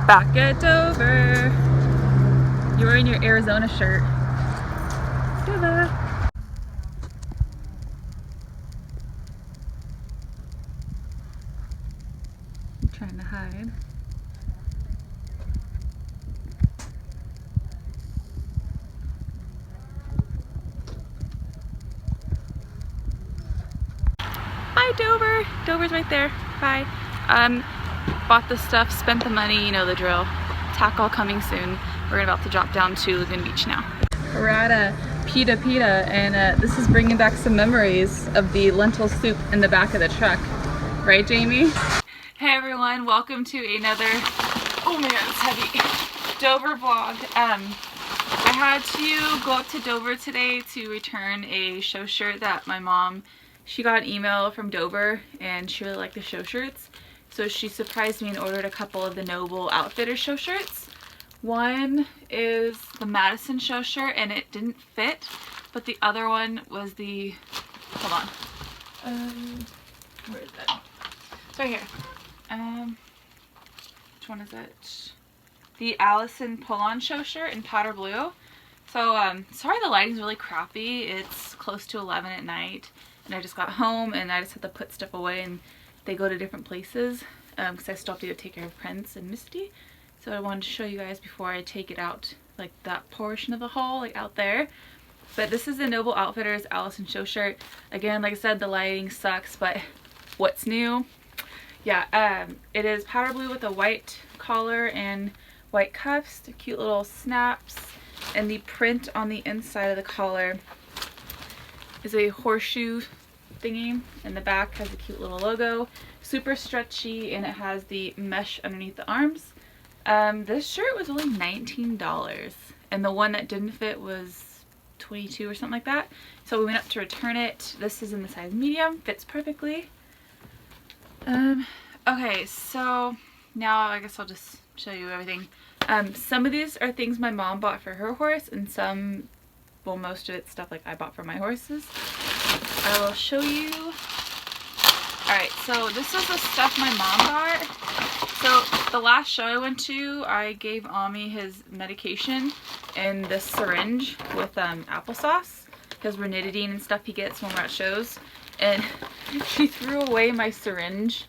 Back at Dover. You're wearing your Arizona shirt. Dover. I'm trying to hide. Bye, Dover. Dover's right there. Bye. Bought the stuff, spent the money, you know the drill. Tack all coming soon. We're about to drop down to Lagoon Beach now. We're at a Pita Pita, and this is bringing back some memories of the lentil soup in the back of the truck. Right, Jamie? Hey everyone, welcome to another, oh my god, it's heavy, Dover vlog. I had to go up to Dover today to return a show shirt that my mom, she got an email from Dover and she really liked the show shirts. So she surprised me and ordered a couple of the Noble Outfitters show shirts. One is the Madison show shirt and it didn't fit, but the other one was the, hold on, where is it? It's right here. Which one is it? The Allison pull-on show shirt in powder blue. So, sorry the lighting's really crappy. It's close to 11 at night and I just got home and I just had to put stuff away and they go to different places because I still have to go take care of Prince and Misty. So I wanted to show you guys before I take it out, like that portion of the haul, like out there. But this is the Noble Outfitters Allison show shirt. Again, like I said, the lighting sucks, but what's new? Yeah, it is powder blue with a white collar and white cuffs, the cute little snaps, and the print on the inside of the collar is a horseshoe thingy, and the back has a cute little logo. Super stretchy, and it has the mesh underneath the arms. This shirt was only $19 and the one that didn't fit was $22 or something like that. So we went up to return it. This is in the size medium, fits perfectly. Okay, so now I guess I'll just show you everything. Some of these are things my mom bought for her horse and some, well, most of it's stuff like I bought for my horses. I will show you. Alright, so this is the stuff my mom got. So the last show I went to, I gave Ami his medication in this syringe with applesauce, because ranitidine and stuff he gets when we're at shows. And she threw away my syringe,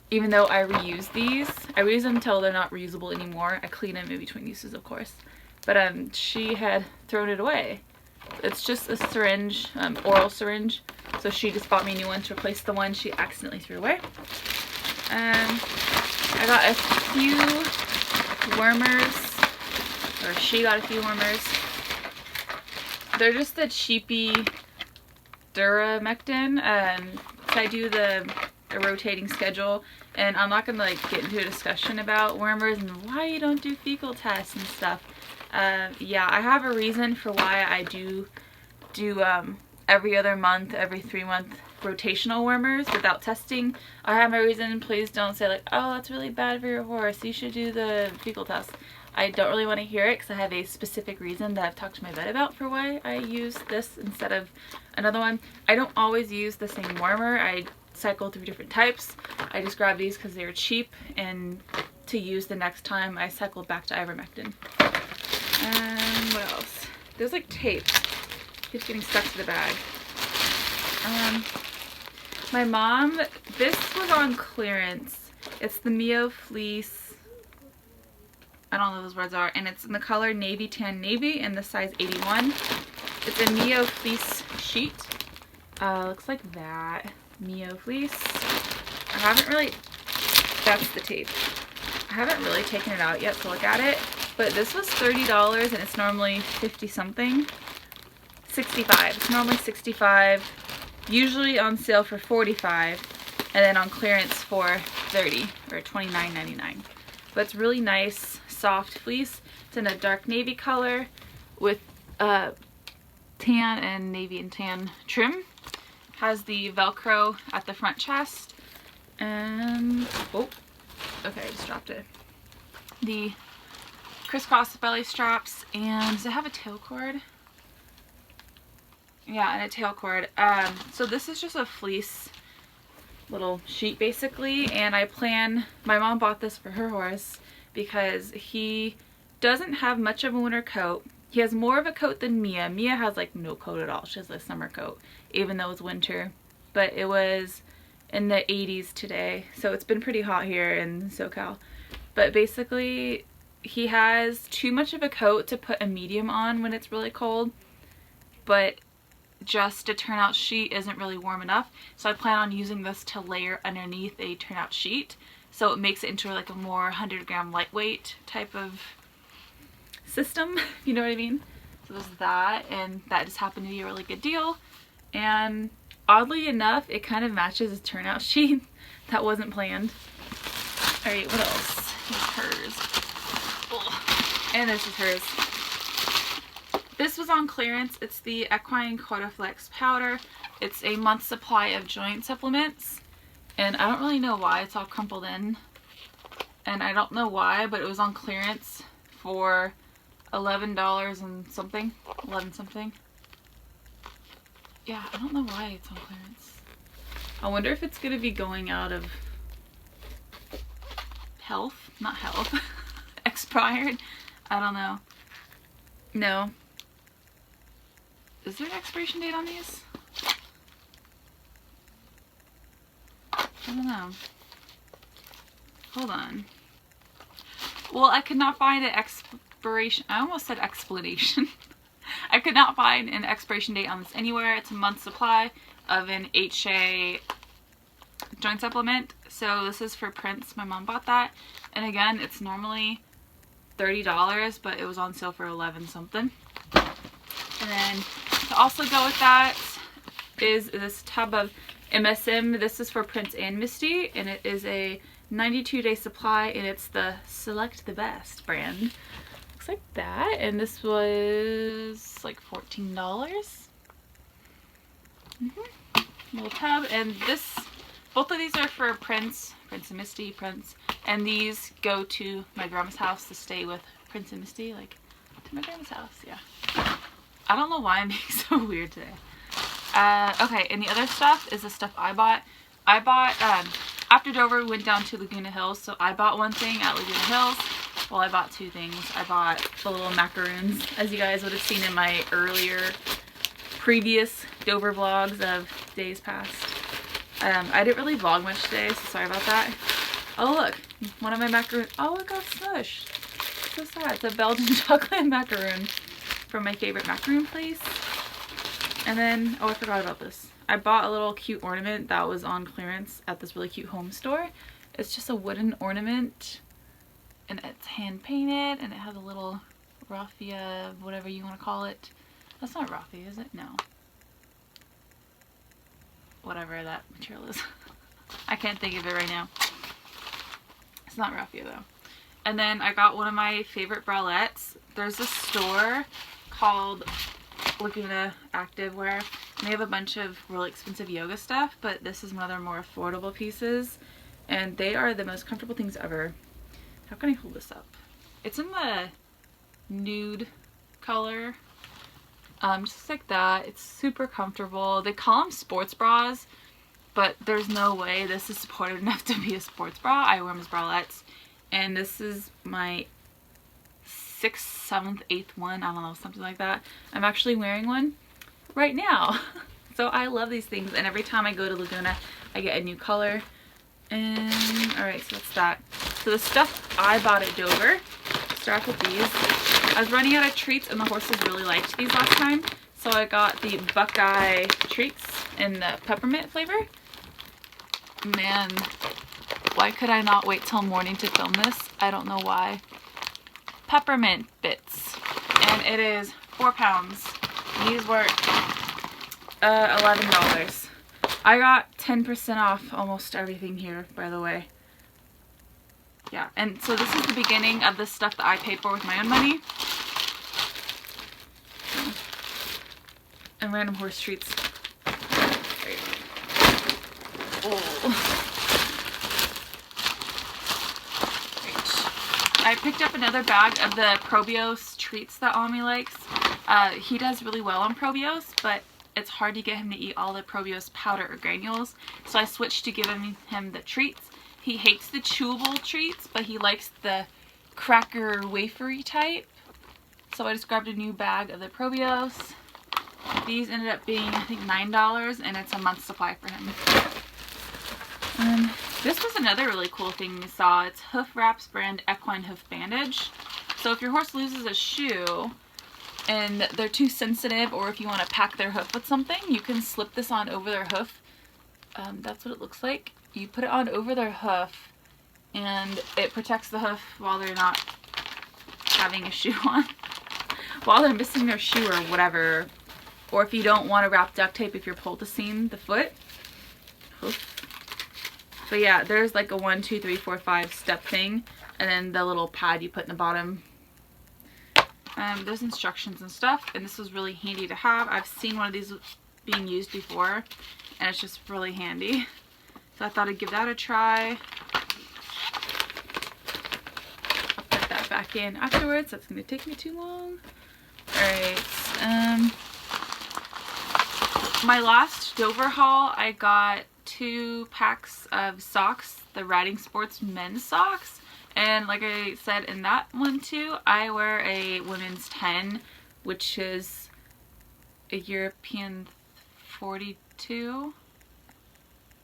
even though I reuse these. I reuse them until they're not reusable anymore. I clean them in between uses, of course. But she had thrown it away. It's just a syringe, oral syringe. So she just bought me a new one to replace the one she accidentally threw away. I got a few wormers, or she got a few wormers. They're just the cheapy Duramectin. So I do the rotating schedule, and I'm not gonna like get into a discussion about wormers and why you don't do fecal tests and stuff. Yeah, I have a reason for why I do every other month, every 3-month rotational wormers without testing. I have my reason. Please don't say like, oh, that's really bad for your horse, you should do the fecal test. I don't really want to hear it because I have a specific reason that I've talked to my vet about for why I use this instead of another one. I don't always use the same wormer. I cycle through different types. I just grabbed these because they were cheap and to use the next time I cycled back to ivermectin. What else? There's like tape. Keeps getting stuck to the bag. My mom, this was on clearance. It's the Mio Fleece. I don't know what those words are. And it's in the color Navy Tan Navy in the size 81. It's a Mio Fleece sheet. Looks like that. Mio Fleece. I haven't really, that's the tape. I haven't really taken it out yet to look at it. But this was $30 and it's normally 50 something. 65. It's normally 65. Usually on sale for 45, and then on clearance for 30 or $29.99. But it's really nice, soft fleece. It's in a dark navy color with tan and navy and tan trim. Has the Velcro at the front chest, and oh, okay, I just dropped it. The crisscross belly straps, and does it have a tail cord? Yeah, and a tail cord. So this is just a fleece little sheet basically, and I plan, my mom bought this for her horse because he doesn't have much of a winter coat. He has more of a coat than Mia. Mia has like no coat at all. She has a summer coat, even though it's winter. But it was in the 80s today, so it's been pretty hot here in SoCal. But basically, he has too much of a coat to put a medium on when it's really cold, but just a turnout sheet isn't really warm enough. So I plan on using this to layer underneath a turnout sheet, so it makes it into like a more 100 gram lightweight type of system, you know what I mean? So there's that, and that just happened to be a really good deal. And oddly enough, it kind of matches his turnout sheet. That wasn't planned. Alright, what else? Here's hers. Oh, and this is hers. This was on clearance. It's the Equine Cordaflex powder. It's a month's supply of joint supplements. And I don't really know why it's all crumpled in. And I don't know why, but it was on clearance for $11 and something. 11 something. Yeah, I don't know why it's on clearance. I wonder if it's gonna be going out of health, not health, expired. I don't know. No. Is there an expiration date on these? I don't know. Hold on. Well, I could not find an expiration. I almost said explanation. I could not find an expiration date on this anywhere. It's a month's supply of an HA joint supplement. So this is for Prince. My mom bought that. And again, it's normally $30, but it was on sale for 11 something. And then to also go with that is this tub of MSM. This is for Prince and Misty, and it is a 92-day supply, and it's the Select the Best brand. Looks like that, and this was like $14. Little tub, and this, both of these are for Prince and Misty, and these go to my grandma's house to stay with Prince and Misty, like to my grandma's house. Yeah. I don't know why I'm being so weird today. Okay, and the other stuff is the stuff I bought. I bought, after Dover, we went down to Laguna Hills, so I bought one thing at Laguna Hills. Well, I bought two things. I bought the little macaroons, as you guys would have seen in my previous Dover vlogs of days past. I didn't really vlog much today, so sorry about that. Oh look, one of my macaroons. Oh, it got smushed. So sad. It's a Belgian chocolate macaroon from my favorite macaroon place. And then, oh, I forgot about this. I bought a little cute ornament that was on clearance at this really cute home store. It's just a wooden ornament, and it's hand painted, and it has a little raffia, whatever you want to call it. That's not raffia, is it? No. Whatever that material is. I can't think of it right now. It's not raffia though. And then I got one of my favorite bralettes. There's a store called Laguna Activewear, and they have a bunch of really expensive yoga stuff, but this is one of their more affordable pieces, and they are the most comfortable things ever. How can I hold this up? It's in the nude color, just like that. It's super comfortable. They call them sports bras, but there's no way this is supported enough to be a sports bra. I wear them as bralettes, and this is my 6th, 7th, 8th one, I don't know, something like that. I'm actually wearing one right now. So I love these things, and every time I go to Laguna I get a new color. And alright, so that's that. So the stuff I bought at Dover, start with these. I was running out of treats and the horses really liked these last time, so I got the Buckeye treats in the peppermint flavor. Man, why could I not wait till morning to film this? I don't know why. Peppermint bits, and it is 4 pounds. These were $11. I got 10% off almost everything here, by the way. Yeah, and so this is the beginning of the stuff that I paid for with my own money. And random horse treats. Oh. I picked up another bag of the Probios treats that Ami likes. He does really well on Probios, but it's hard to get him to eat all the Probios powder or granules, so I switched to giving him the treats. He hates the chewable treats, but he likes the cracker wafery type. So I just grabbed a new bag of the Probios. These ended up being, I think, $9, and it's a month's supply for him. This was another really cool thing we saw. It's Hoof Wraps brand Equine Hoof Bandage. So if your horse loses a shoe and they're too sensitive, or if you want to pack their hoof with something, you can slip this on over their hoof. That's what it looks like. You put it on over their hoof and it protects the hoof while they're not having a shoe on. While they're missing their shoe or whatever. Or if you don't want to wrap duct tape if you're poulticing the foot. Hoof. But yeah, there's like a 1, 2, 3, 4, 5 step thing. And then the little pad you put in the bottom. There's instructions and stuff. And this was really handy to have. I've seen one of these being used before. And it's just really handy. So I thought I'd give that a try. I'll put that back in afterwards. That's going to take me too long. Alright. My last Dover haul, I got 2 packs of socks, the Riding Sports men's socks, and like I said in that one too, I wear a women's 10, which is a European 42,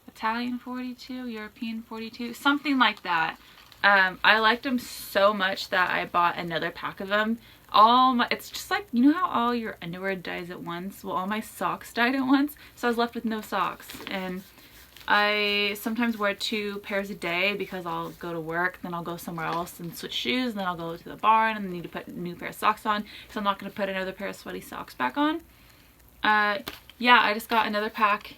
Italian 42, European 42, something like that. I liked them so much that I bought another pack of them. It's just like, you know how all your underwear dies at once? Well, all my socks died at once, so I was left with no socks. And I sometimes wear 2 pairs a day because I'll go to work, then I'll go somewhere else and switch shoes, and then I'll go to the barn and need to put a new pair of socks on, so I'm not going to put another pair of sweaty socks back on. Yeah, I just got another pack.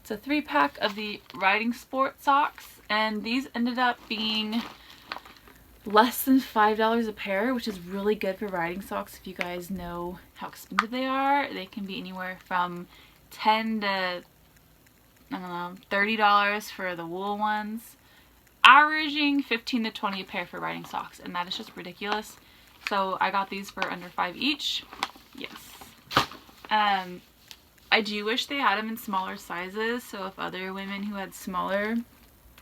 It's a 3-pack of the Riding Sport socks, and these ended up being less than $5 a pair, which is really good for riding socks. If you guys know how expensive they are, they can be anywhere from $10 to, I don't know, $30 for the wool ones, averaging $15 to $20 a pair for riding socks, and that is just ridiculous. So I got these for under $5 each. Yes. I do wish they had them in smaller sizes, so if other women who had smaller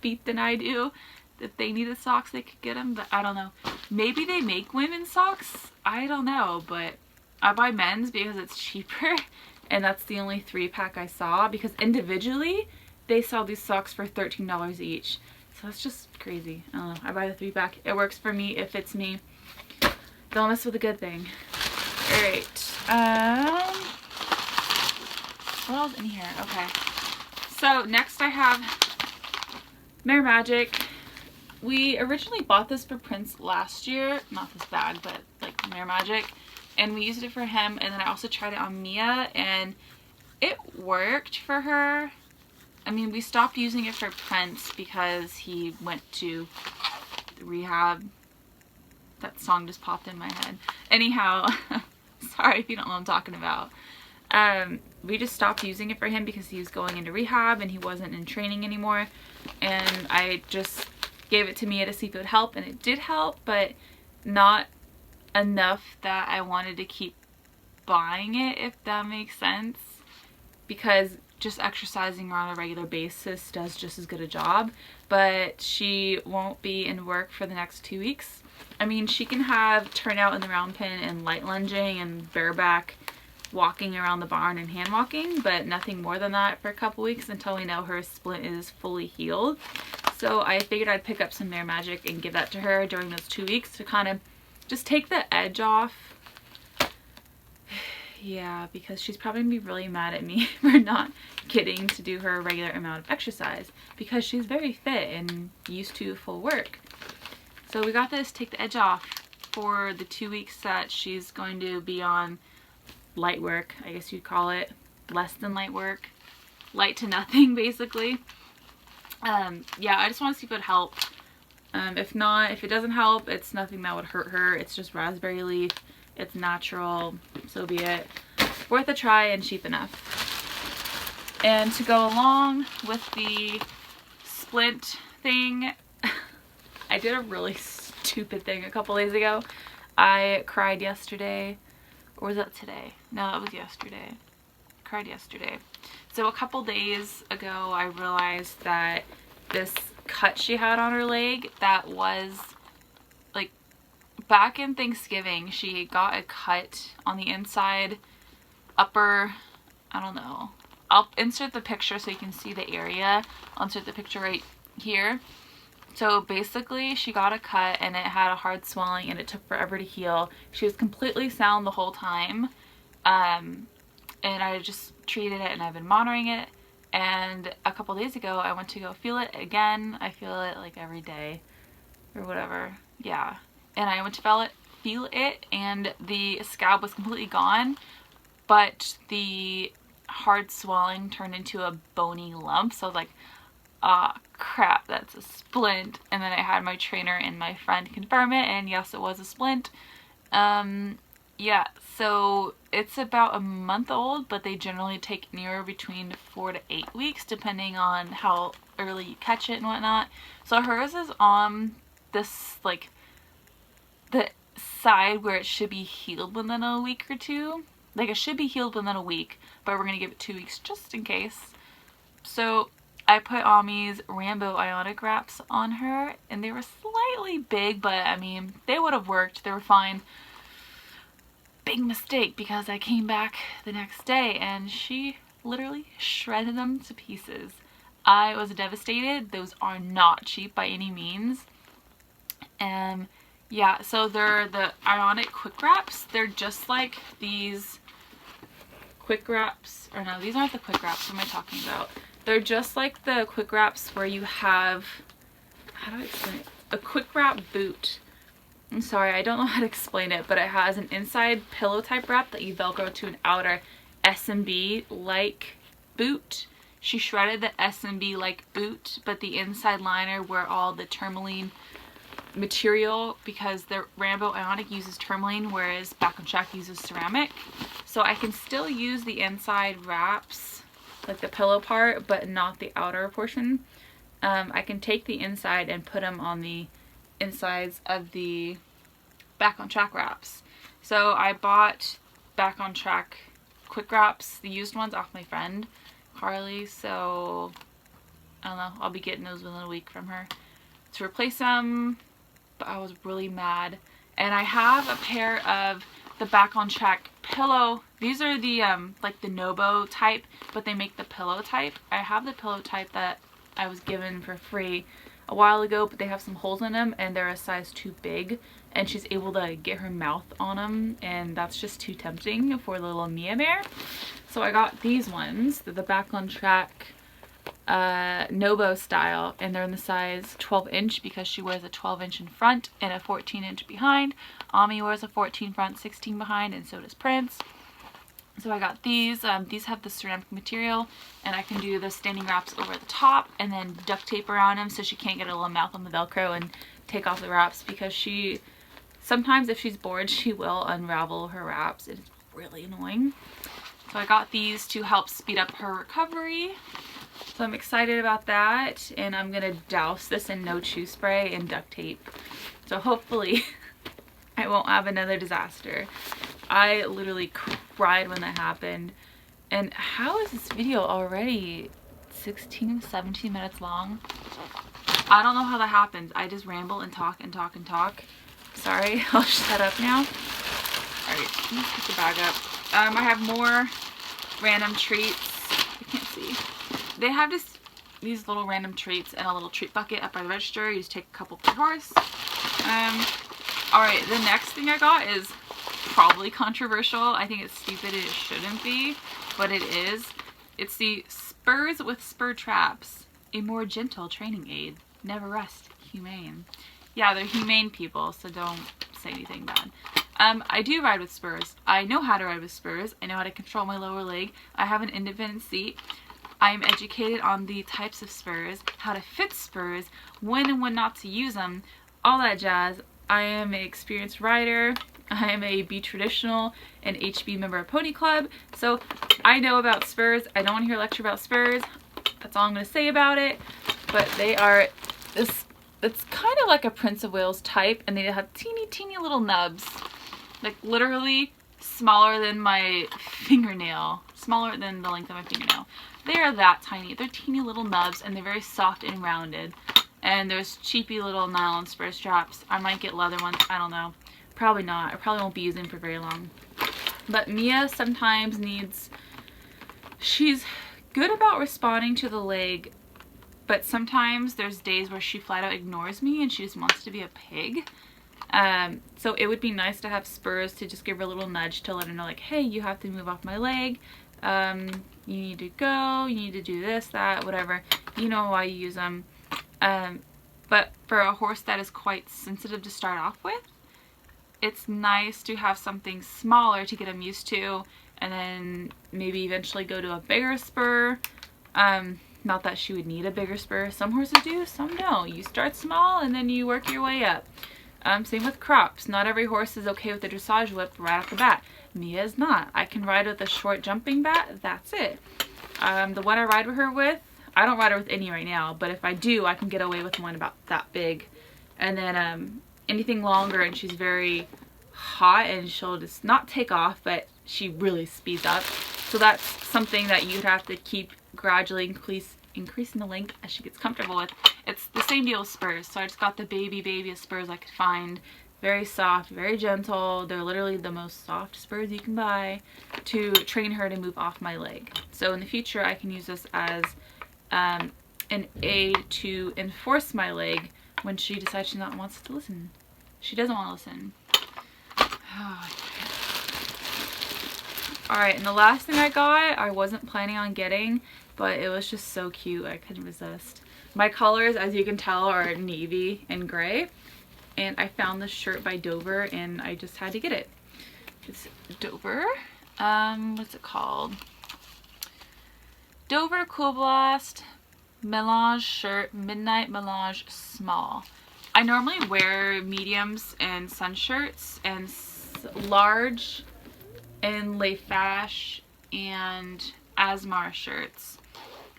feet than I do, if they needed socks, they could get them, but I don't know. Maybe they make women's socks, I don't know, but I buy men's because it's cheaper, and that's the only 3-pack I saw, because individually they sell these socks for $13 each, so that's just crazy. I don't know, I buy the 3-pack. It works for me, it fits me. Don't mess with a good thing. Alright, what else in here? Okay, so next I have Mare Magic. We originally bought this for Prince last year, not this bag, but like Mare Magic, and we used it for him, and then I also tried it on Mia, and it worked for her. I mean, we stopped using it for Prince because he went to rehab. That song just popped in my head. Anyhow, sorry if you don't know what I'm talking about. We just stopped using it for him because he was going into rehab and he wasn't in training anymore, and I just gave it to Mia to see if it would help, and it did help, but not enough that I wanted to keep buying it, if that makes sense, because just exercising her on a regular basis does just as good a job. But she won't be in work for the next 2 weeks. I mean, she can have turnout in the round pen and light lunging and bareback walking around the barn and hand walking, but nothing more than that for a couple weeks until we know her splint is fully healed. So I figured I'd pick up some Mare Magic and give that to her during those 2 weeks to kind of just take the edge off. Yeah, because she's probably going to be really mad at me for not getting to do her regular amount of exercise, because she's very fit and used to full work. So we got this, take the edge off for the 2 weeks that she's going to be on light work, I guess you'd call it. Less than light work. Light to nothing, basically. Yeah, I just want to see if it would help. If not, if it doesn't help, it's nothing that would hurt her. It's just raspberry leaf. It's natural, so be it. Worth a try and cheap enough. And to go along with the splint thing, I did a really stupid thing a couple days ago. I cried yesterday, or was that today? No, that was yesterday. I cried yesterday. So a couple days ago, I realized that this cut she had on her leg that was like back in Thanksgiving, she got a cut on the inside upper, I don't know. I'll insert the picture so you can see the area. I'll insert the picture right here. So basically she got a cut and it had a hard swelling and it took forever to heal. She was completely sound the whole time. And I just treated it and I've been monitoring it. And a couple days ago I went to go feel it again. I feel it like every day or whatever. Yeah. And I went to feel it and the scab was completely gone, but the hard swelling turned into a bony lump. So I was like, ah, crap, that's a splint. And then I had my trainer and my friend confirm it, and yes, it was a splint. Yeah, so it's about a month old, but they generally take anywhere between 4 to 8 weeks depending on how early you catch it and whatnot. So hers is on this, like, the side where it should be healed within a week or two. Like, it should be healed within a week, but we're gonna give it 2 weeks just in case. So I put Ami's Rambo Ionic wraps on her, and they were slightly big, but I mean, they would have worked. They were fine. Big mistake, because I came back the next day and she literally shredded them to pieces. I was devastated. Those are not cheap by any means. Yeah, so they're the Ionic quick wraps. They're just like these quick wraps, or no, these aren't the quick wraps. What am I talking about? They're just like the quick wraps where you have, how do I explain it? A quick wrap boot. I'm sorry, I don't know how to explain it, but it has an inside pillow type wrap that you velcro to an outer S&B like boot. She shredded the S&B like boot, but the inside liner where all the tourmaline material, because the Rambo Ionic uses tourmaline, whereas Back on Track uses ceramic. So I can still use the inside wraps, like the pillow part, but not the outer portion. I can take the inside and put them on the insides of the Back on Track wraps. So I bought Back on Track quick wraps, the used ones, off my friend Carly. So I don't know, I'll be getting those within a week from her to replace them. But I was really mad. And I have a pair of the Back on Track pillow. These are the like the Nobo type, but they make the pillow type. I have the pillow type that I was given for free a while ago, but they have some holes in them and they're a size too big, and she's able to get her mouth on them, and that's just too tempting for the little Mia bear. So I got these ones, the Back on Track Nobo style, and they're in the size 12-inch because she wears a 12-inch in front and a 14-inch behind. Ami wears a 14 front, 16 behind, and so does Prince. So I got these. These have the ceramic material, and I can do the standing wraps over the top and then duct tape around them so she can't get a little mouth on the Velcro and take off the wraps, because she sometimes, if she's bored, she will unravel her wraps. It's really annoying. So I got these to help speed up her recovery. So I'm excited about that, and I'm gonna douse this in no chew spray and duct tape. So hopefully I won't have another disaster. I literally cried when that happened. And how is this video already 16, 17 minutes long? I don't know how that happens. I just ramble and talk and talk and talk. Sorry, I'll shut up now. Alright, let's put the bag up. I have more random treats. I can't see. They have just these little random treats in a little treat bucket up by the register. You just take a couple per horse. Alright, the next thing I got is probably controversial. I think it's stupid, it shouldn't be, but it is. It's the Spurs with Spur Traps, a more gentle training aid. Never rest, humane. Yeah, they're humane people, so don't say anything bad. I do ride with spurs. I know how to ride with spurs. I know how to control my lower leg. I have an independent seat. I'm educated on the types of spurs, how to fit spurs, when and when not to use them, all that jazz. I am an experienced rider. I am a B Traditional and HB member of Pony Club, so I know about spurs. I don't want to hear a lecture about spurs. That's all I'm going to say about it. But they are this, it's kind of like a Prince of Wales type, and they have teeny little nubs, like literally smaller than my fingernail, smaller than the length of my fingernail. They are that tiny. They're teeny little nubs, and they're very soft and rounded. And there's cheapy little nylon spur straps. I might get leather ones, I don't know. Probably not. I probably won't be using for very long. But Mia sometimes needs, she's good about responding to the leg, but sometimes there's days where she flat out ignores me and she just wants to be a pig. So it would be nice to have spurs to just give her a little nudge to let her know, like, hey, you have to move off my leg. You need to go, you need to do this, that, whatever. You know why you use them. But for a horse that is quite sensitive to start off with, it's nice to have something smaller to get them used to, and then maybe eventually go to a bigger spur. Not that she would need a bigger spur. Some horses do, some don't. You start small and then you work your way up. Same with crops. Not every horse is okay with the dressage whip right off the bat. Mia is not. I can ride with a short jumping bat. That's it. The one I ride with her with, I don't ride her with any right now, but if I do, I can get away with one about that big. And then anything longer and she's very hot and she'll just not take off, but she really speeds up. So that's something that you'd have to keep gradually increasing the length as she gets comfortable with. It's the same deal with spurs. So I just got the babiest spurs I could find. Very soft, very gentle. They're literally the most soft spurs you can buy to train her to move off my leg. So in the future I can use this as an aid to enforce my leg when she decides she not wants to listen. She doesn't want to listen. Alright, and the last thing I got, I wasn't planning on getting, but it was just so cute, I couldn't resist. My colors, as you can tell, are navy and gray, and I found this shirt by Dover and I just had to get it. It's Dover, what's it called? Dover Cool Blast Melange shirt, Midnight Melange small. I normally wear mediums and sun shirts and large and Le Fash and Asmar shirts.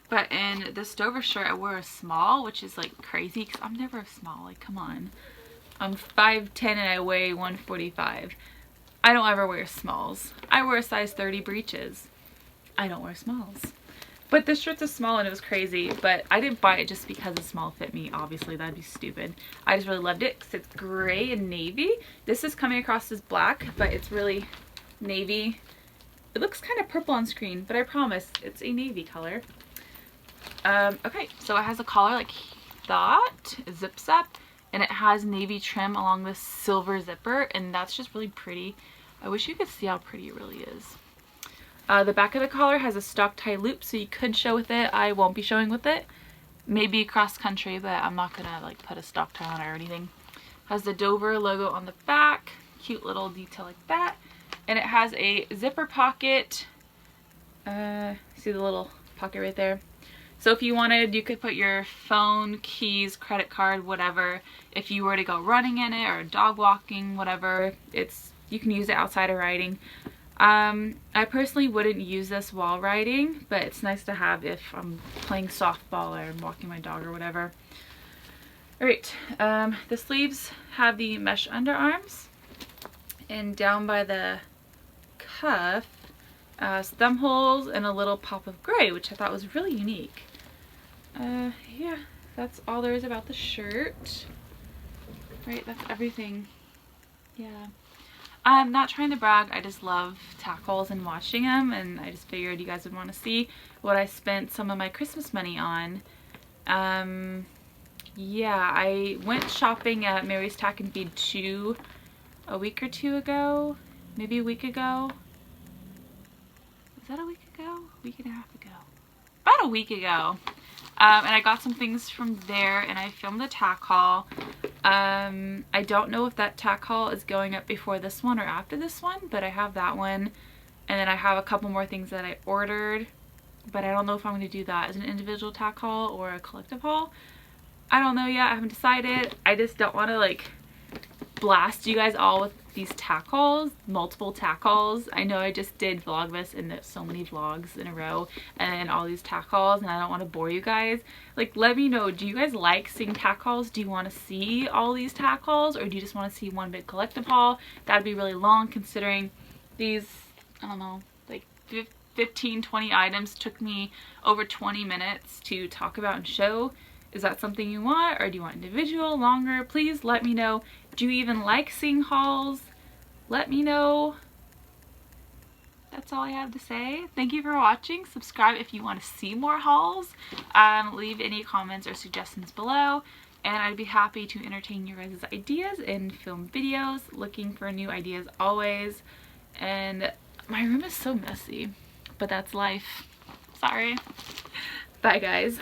But in this Dover shirt I wore a small, which is like crazy because I'm never a small, like come on. I'm 5'10" and I weigh 145. I don't ever wear smalls. I wear a size 30 breeches. I don't wear smalls. But this shirt's a small and it was crazy, but I didn't buy it just because a small fit me. Obviously, that'd be stupid. I just really loved it because it's gray and navy. This is coming across as black, but it's really navy. It looks kind of purple on screen, but I promise it's a navy color. Okay, so it has a collar like that, it zips up, and it has navy trim along this silver zipper, and that's just really pretty. I wish you could see how pretty it really is. The back of the collar has a stock tie loop, so you could show with it. I won't be showing with it. Maybe cross country, but I'm not gonna like put a stock tie on it or anything. Has the Dover logo on the back, cute little detail like that, and it has a zipper pocket. See the little pocket right there? So if you wanted, you could put your phone, keys, credit card, whatever. If you were to go running in it or dog walking, whatever, you can use it outside of riding. I personally wouldn't use this while riding, but it's nice to have if I'm playing softball or I'm walking my dog or whatever. Alright, the sleeves have the mesh underarms, and down by the cuff, thumb holes and a little pop of gray, which I thought was really unique. Yeah, that's all there is about the shirt. Right, that's everything. Yeah. I'm not trying to brag, I just love tackles and watching them, and I just figured you guys would want to see what I spent some of my Christmas money on. Yeah, I went shopping at Mary's Tack and Feed a week or two ago, maybe a week ago. Was that a week ago? A week and a half ago? About a week ago. And I got some things from there, and I filmed the tack haul. I don't know if that tack haul is going up before this one or after this one, but I have that one. And then I have a couple more things that I ordered, but I don't know if I'm going to do that as an individual tack haul or a collective haul. I don't know yet. I haven't decided. I just don't want to like blast you guys all with these tack hauls, multiple tack hauls. I know I just did Vlogmas and there's so many vlogs in a row and all these tack hauls, and I don't want to bore you guys. Like, let me know, do you guys like seeing tack hauls? Do you want to see all these tack hauls, or do you just want to see one big collective haul? That'd be really long considering these, I don't know, like 15-20 items took me over 20 minutes to talk about and show. Is that something you want, or do you want individual, longer? Please let me know Do you even like seeing hauls? Let me know. That's all I have to say. Thank you for watching. Subscribe if you want to see more hauls. Leave any comments or suggestions below, and I'd be happy to entertain your guys' ideas and film videos. Looking for new ideas always. And my room is so messy, but that's life. Sorry. Bye guys.